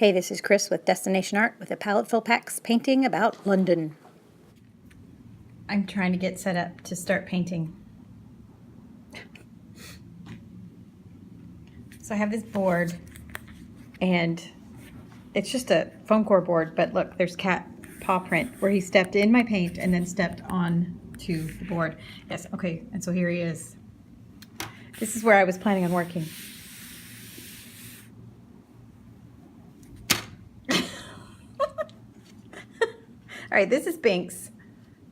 Hey, this is Chris with Destination Art with a Paletteful Packs painting about London. I'm trying to get set up to start painting. So I have this board, and it's just a foam core board, but look, there's cat paw print where he stepped in my paint and then stepped on to the board. Yes, okay, and so here he is. This is where I was planning on working. All right, this is Binks.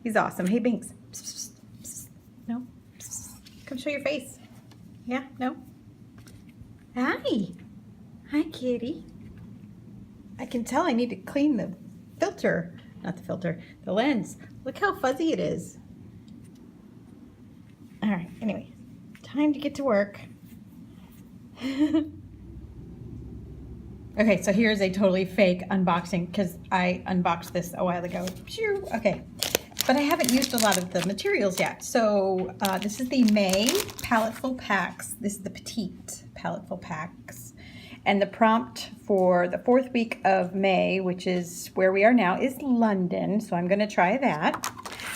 He's awesome. Hey, Binks. Psst, psst, psst. No. Psst. Come show your face. Yeah? No? Hi. Hi, kitty. I can tell I need to clean the filter. Not the filter. The lens. Look how fuzzy it is. All right. Anyway, time to get to work. Okay, so here's a totally fake unboxing because I unboxed this a while ago. Phew, okay, but I haven't used a lot of the materials yet. So this is the May Paletteful Packs. This is the Petite Paletteful Packs. And the prompt for the 4th week of May, which is where we are now, is London. So I'm going to try that.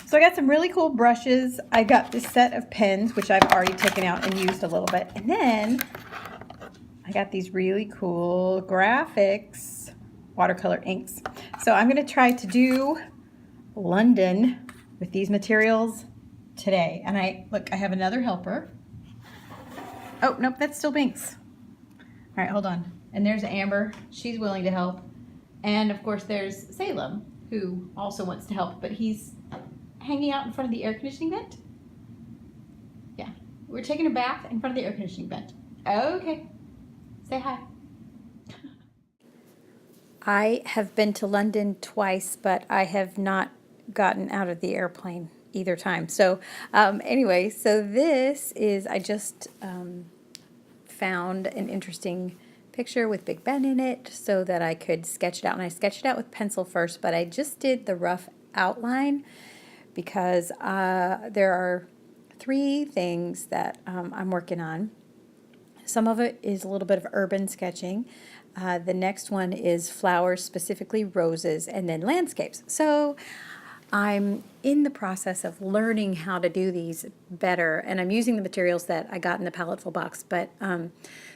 So I got some really cool brushes. I got this set of pens, which I've already taken out and used a little bit. And then I got these really cool graphics, watercolor inks. So I'm going to try to do London with these materials today. And I have another helper. Oh, nope, that's still Binks. All right, hold on. And there's Amber. She's willing to help. And of course, there's Salem, who also wants to help, but he's hanging out in front of the air conditioning vent. Yeah, we're taking a bath in front of the air conditioning vent. Okay. Say hi. I have been to London twice, but I have not gotten out of the airplane either time. So anyway, so this is, I just found an interesting picture with Big Ben in it so that I could sketch it out. And I sketched it out with pencil first, but I just did the rough outline because there are 3 things that I'm working on. Some of it is a little bit of urban sketching. The next one is flowers, specifically roses, and then landscapes. So I'm in the process of learning how to do these better, and I'm using the materials that I got in the Paletteful box. But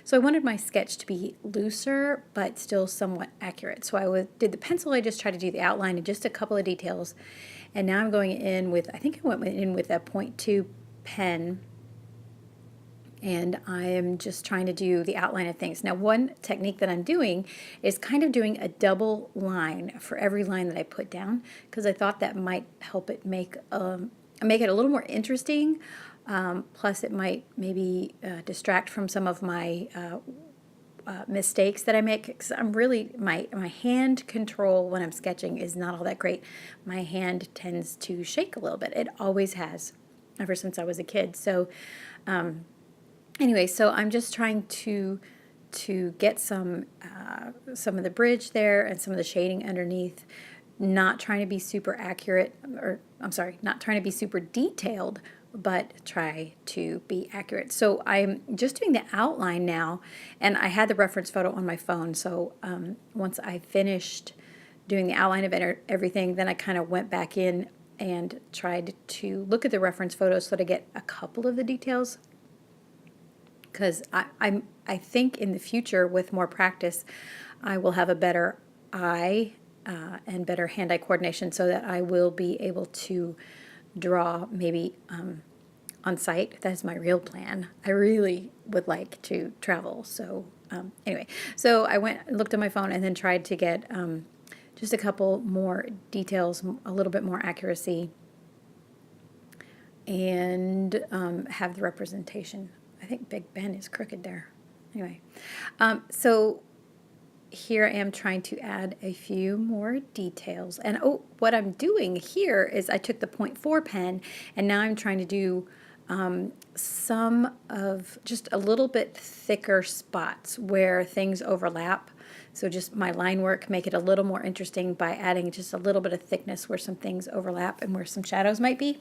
so I wanted my sketch to be looser, but still somewhat accurate. So I did the pencil. I just tried to do the outline and just a couple of details. And now I'm going in with, I think I went in with a 0.2 pen. And I am just trying to do the outline of things. Now, one technique that I'm doing is kind of doing a double line for every line that I put down, because I thought that might help it make it a little more interesting. Plus, it might maybe distract from some of my mistakes that I make, because I'm really, my hand control when I'm sketching is not all that great. My hand tends to shake a little bit. It always has, ever since I was a kid. So anyway, so I'm just trying to get some of the bridge there and some of the shading underneath, not trying to be super accurate, or I'm sorry, not trying to be super detailed, but try to be accurate. So I'm just doing the outline now, and I had the reference photo on my phone. So once I finished doing the outline of everything, then I kind of went back in and tried to look at the reference photos so that I get a couple of the details. Because I think in the future, with more practice, I will have a better eye and better hand-eye coordination, so that I will be able to draw maybe on site. That's my real plan. I really would like to travel. So anyway, so I went and looked at my phone and then tried to get just a couple more details, a little bit more accuracy, and have the representation. I think Big Ben is crooked there. Anyway, so here I am trying to add a few more details. And oh, what I'm doing here is I took the 0.4 pen, and now I'm trying to do some of just a little bit thicker spots where things overlap. So just my line work, make it a little more interesting by adding just a little bit of thickness where some things overlap and where some shadows might be.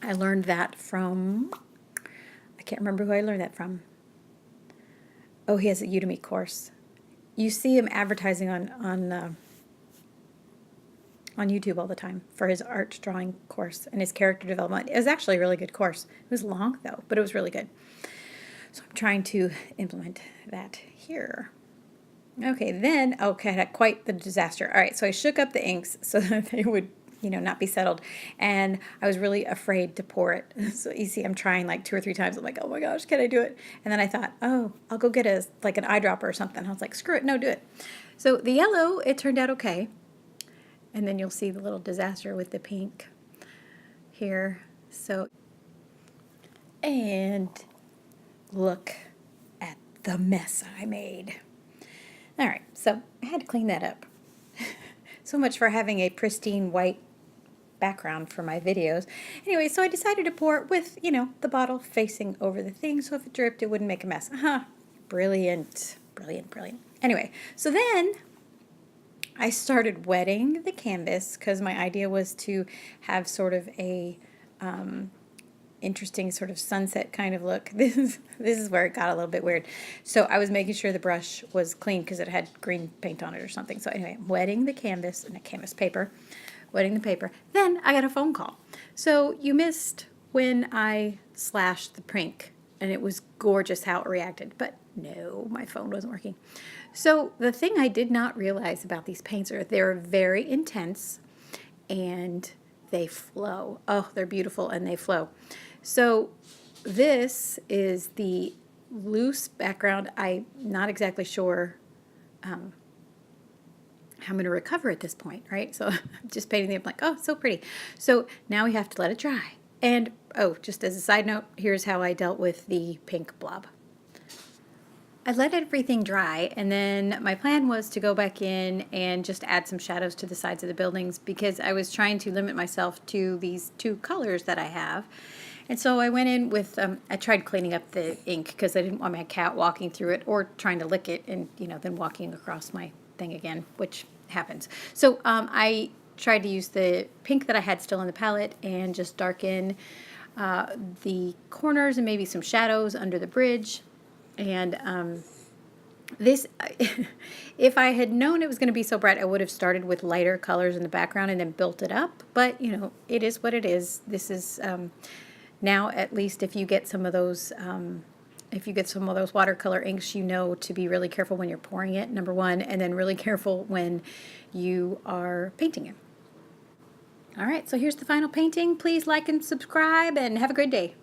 I learned that from, I can't remember who I learned that from. Oh, he has a Udemy course. you see him advertising on YouTube all the time for his art drawing course and his character development. It was actually a really good course. It was long though, but it was really good. So I'm trying to implement that here. Okay, then, okay, quite the disaster. All right, so I shook up the inks so that they would, not be settled. And I was really afraid to pour it. So you see, I'm trying like 2 or 3 times. I'm like, oh my gosh, can I do it? And then I thought, oh, I'll go get an eyedropper or something. I was like, screw it, no, do it. So the yellow, it turned out okay. And then you'll see the little disaster with the pink here. So, and look at the mess I made. All right, so I had to clean that up. So much for having a pristine white background for my videos. Anyway, so I decided to pour it with, the bottle facing over the thing, so if it dripped, it wouldn't make a mess. Brilliant, brilliant, brilliant. Anyway, so then I started wetting the canvas because my idea was to have sort of a interesting sort of sunset kind of look. This is where it got a little bit weird. So I was making sure the brush was clean because it had green paint on it or something. So anyway, I'm wetting the canvas and the canvas paper, wetting the paper. Then I got a phone call. So you missed when I slashed the pink and it was gorgeous how it reacted, but no, my phone wasn't working. So the thing I did not realize about these paints are they're very intense and they flow. Oh, they're beautiful and they flow. So this is the loose background. I'm not exactly sure how I'm going to recover at this point, right? So I'm just painting them like, oh, so pretty. So now we have to let it dry. And, oh, just as a side note, here's how I dealt with the pink blob. I let everything dry, and then my plan was to go back in and just add some shadows to the sides of the buildings because I was trying to limit myself to these 2 colors that I have. And so I went in with, I tried cleaning up the ink because I didn't want my cat walking through it or trying to lick it and, then walking across my thing again, which happens. So I tried to use the pink that I had still in the palette and just darken the corners and maybe some shadows under the bridge. And this, if I had known it was going to be so bright, I would have started with lighter colors in the background and then built it up. But, it is what it is. This is, now at least if you get some of those, watercolor inks, to be really careful when you're pouring it, number one, and then really careful when you are painting it. All right, so here's the final painting. Please like and subscribe and have a great day.